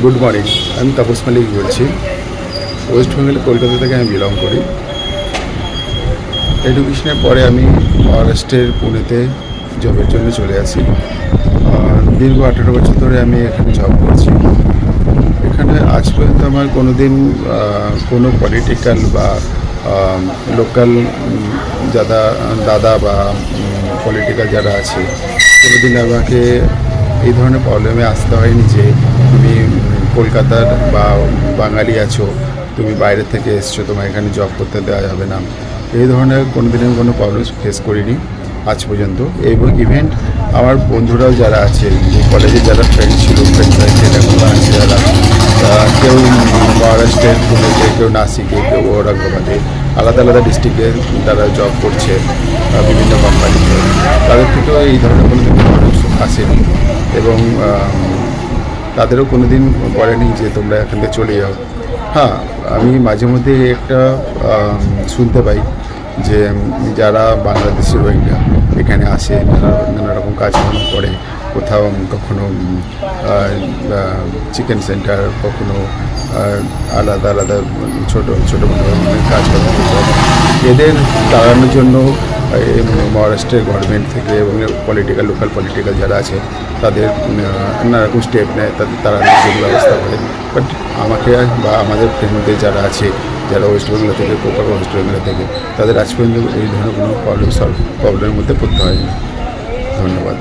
Good morning, আমি তাপস মালিক বলছি। West বেঙ্গলের কলকাতা থেকে আমি বিলং করি। এডুকেশনের পরে আমি মহারাষ্ট্রের পুনেতে জবের জন্য চলে আসি। দীর্ঘ 18 বছর ধরে আমি এখানে জব করছি। এখানে আজ পর্যন্ত আমার কোনো দিন কোনো পলিটিক্যাল বা লোকাল দাদা বা পলিটিক্যাল যারা আছে কোনো দিন আমাকে এই ধরনের প্রবলেমে আসতে হয়নি যে তুমি কলকাতার বা বাঙালি আছো, তুমি বাইরে থেকে এসছো, তোমার এখানে জব করতে দেওয়া যাবে না। এই ধরনের কোনো দিনের কোনো প্রবলেম ফেস করিনি আজ পর্যন্ত। এবং ইভেন্ট আমার বন্ধুরাও যারা আছে, কলেজে যারা ফ্রেন্ড ছিল, ফ্রেন্ড সার্কেল এখনও আছে যারা, কেউ মহারাষ্ট্রের পুনেতে, কেউ নাসিকে, কেউ ঔরঙ্গাবাদে, আলাদা আলাদা ডিস্ট্রিক্টে তারা জব করছে বিভিন্ন কোম্পানিতে, তাদের থেকেও এই ধরনের কোনো দিন প্রবলেম আসেনি। এবং তাদেরও কোনো দিন বলেনি যে তোমরা এখান থেকে চলে যাও। হ্যাঁ, আমি মাঝে মধ্যে একটা শুনতে পাই যে যারা বাংলাদেশি রোহিঙ্গা এখানে আসে, নানা রকম কাজকর্ম করে, কোথাও কখনো চিকেন সেন্টার, কখনো আলাদা আলাদা ছোটো ছোটো কাজকর্ম করতে। এদের তাড়ানোর জন্য মহারাষ্ট্রের গভর্নমেন্ট থেকে এবং লোকাল পলিটিক্যাল যারা আছে তাদের নানারকম স্টেপ নেয়, তাদের তাড়ানোর জন্য ব্যবস্থা করে। বাট আমাকে বা আমাদের ফ্রেন্ডদের যারা আছে, যারা ওয়েস্ট বেঙ্গল থেকে, প্রপার ওয়েস্ট বেঙ্গল থেকে, তাদের আজ পর্যন্ত এই ধরনের কোনো প্রবলেমের মধ্যে পড়তে হয়নি। ধন্যবাদ।